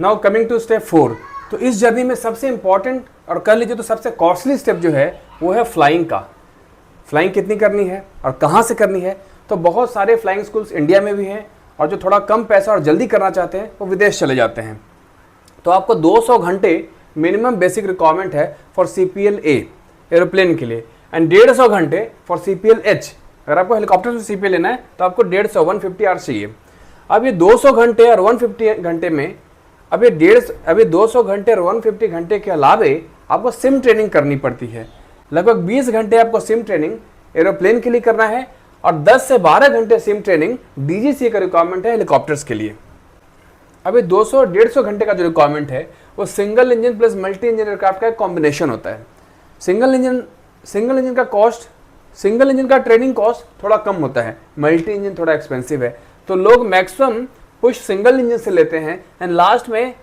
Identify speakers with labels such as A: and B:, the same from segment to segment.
A: Now coming to step 4। तो इस journey में सबसे इंपॉर्टेंट और कर लीजिए तो सबसे कॉस्टली स्टेप जो है वो है फ्लाइंग का। फ्लाइंग कितनी करनी है और कहाँ से करनी है? तो बहुत सारे फ्लाइंग स्कूल्स इंडिया में भी हैं और जो थोड़ा कम पैसा और जल्दी करना चाहते हैं वो विदेश चले जाते हैं। तो आपको 200 घंटे मिनिमम बेसिक रिक्वायरमेंट है फॉर CPL A एरोप्लेन के लिए एंड 150 घंटे फॉर CPL H। अगर आपको हेलीकॉप्टर से CPL लेना है तो आपको 150 आवर्स चाहिए। अब ये 200 घंटे और 150 घंटे में अब ये 200 घंटे और 150 घंटे के अलावे आपको सिम ट्रेनिंग करनी पड़ती है। लगभग 20 घंटे आपको सिम ट्रेनिंग एरोप्लेन के लिए करना है और 10 से 12 घंटे सिम ट्रेनिंग DGCA का रिक्वायरमेंट है हेलीकॉप्टर्स के लिए। अब ये 200-150 घंटे का जो रिक्वायरमेंट है वो single engine plus multi engine aircraft का कॉम्बिनेशन होता है। सिंगल इंजन का ट्रेनिंग कॉस्ट थोड़ा कम होता है, मल्टी इंजन थोड़ा एक्सपेंसिव है। तो लोग मैक्सिमम पुश सिंगल इंजन से लेते हैं एंड लास्ट में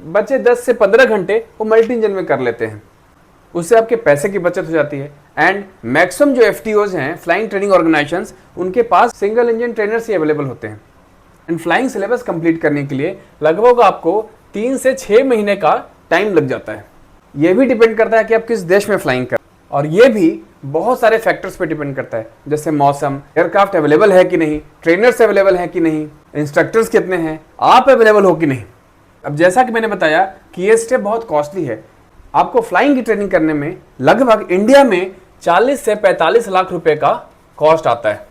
A: बचे 10 से 15 घंटे वो मल्टी इंजन में कर लेते हैं। उससे आपके पैसे की बचत हो जाती है एंड मैक्सिमम जो FTOs हैं, फ्लाइंग ट्रेनिंग ऑर्गेनाइजेशंस, उनके पास सिंगल इंजन ट्रेनर्स ही अवेलेबल होते हैं। एंड फ्लाइंग सिलेबस कंप्लीट करने के लिए लगभग आपको 3 से 6 महीने का टाइम लग जाता है। ये भी डिपेंड करता है कि आप किस देश में फ्लाइंग कर, और ये भी बहुत सारे फैक्टर्स पे डिपेंड करता है, जैसे मौसम, एयरक्राफ्ट अवेलेबल है कि नहीं, ट्रेनर्स अवेलेबल है कि नहीं, इंस्ट्रक्टर्स कितने हैं, आप अवेलेबल हो कि नहीं। अब जैसा कि मैंने बताया कि ये स्टेप बहुत कॉस्टली है। आपको फ्लाइंग की ट्रेनिंग करने में लगभग इंडिया में 40 से 45 लाख रुपए का कॉस्ट आता है।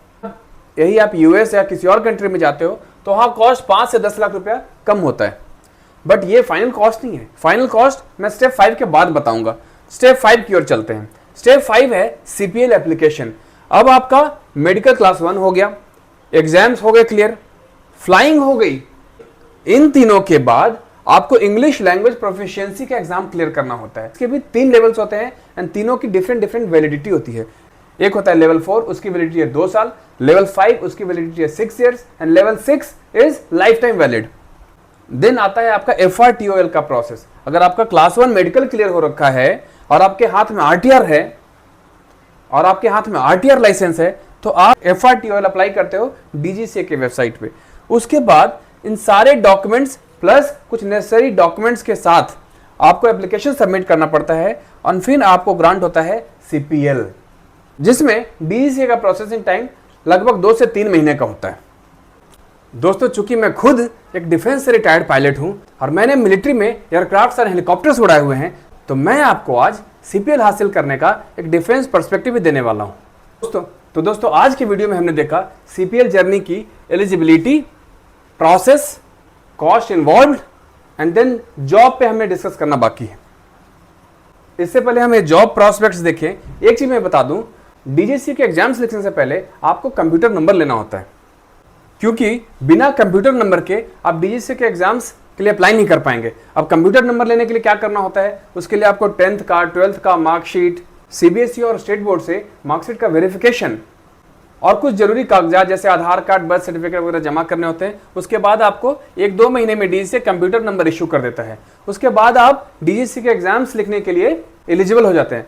A: यही आप US या किसी और कंट्री में जाते हो तो वहाँ कॉस्ट 5 से 10 लाख रुपया कम होता है। बट ये फाइनल कॉस्ट नहीं है। फाइनल कॉस्ट मैं स्टेप 5 के बाद बताऊंगा। स्टेप 5 की ओर चलते हैं। स्टेप 5 है CPL एप्लीकेशन। अब आपका मेडिकल क्लास 1 हो गया, एग्जाम्स हो गए क्लियर, फ्लाइंग हो गई। इन तीनों के बाद आपको इंग्लिश लैंग्वेज प्रोफिशिएंसी का एग्जाम क्लियर करना होता है। इसके भी 3 लेवल्स होते हैं एंड तीनों की डिफरेंट वैलिडिटी होती है। एक होता है लेवल 4, उसकी वैलिडिटी है 2 साल, लेवल 5 उसकी वैलिडिटी है 6 years and level 6 is life time valid. Then आता है आपका FRTOL का प्रोसेस। अगर आपका क्लास 1 मेडिकल क्लियर हो रखा है और आपके हाथ में RTR है और आपके हाथ में RTR लाइसेंस है तो आप FRTOL अप्लाई करते हो DGCA के वेबसाइट पे। उसके बाद इन सारे डॉक्यूमेंट्स प्लस कुछ नेसेसरी डॉक्यूमेंट्स के साथ आपको एप्लीकेशन सबमिट करना पड़ता है और फिर आपको ग्रांट होता है CPL, जिसमें DGCA का प्रोसेसिंग टाइम लगभग 2 से 3 महीने का होता है। दोस्तों, चूंकि मैं खुद एक डिफेंस से रिटायर्ड पायलट हूं और मैंने मिलिट्री में एयरक्राफ्ट और हेलीकॉप्टर्स उड़ाए हुए हैं, तो मैं आपको आज CPL हासिल करने का एक डिफेंस पर्सपेक्टिव भी देने वाला हूं। दोस्तों आज की वीडियो में हमने देखा CPL जर्नी की eligibility, process, cost involved and then job पे हमें डिस्कस करना बाकी है। इससे पहले हमें जॉब प्रोस्पेक्ट्स देखें। एक चीज मैं बता दूं, DGCA के एग्जाम्स लिखने से पहले आपको कंप्यूटर नंबर लेना होता है, क्योंकि बिना कंप्यूटर नंबर के आप DGCA के एग्जाम्स के लिए अप्लाई नहीं कर पाएंगे। अब कंप्यूटर नंबर लेने के लिए क्या करना होता है, उसके लिए आपको 10th का, 12th का मार्कशीट, CBSE और स्टेट बोर्ड से मार्कशीट का वेरिफिकेशन और कुछ जरूरी कागजात जैसे आधार कार्ड, बर्थ सर्टिफिकेट वगैरह जमा करने होते हैं। उसके बाद आपको 1-2 महीने में DGCA कंप्यूटर नंबर इशू कर देता है। उसके बाद आप DGCA के एग्जाम्स लिखने के लिए एलिजिबल हो जाते हैं।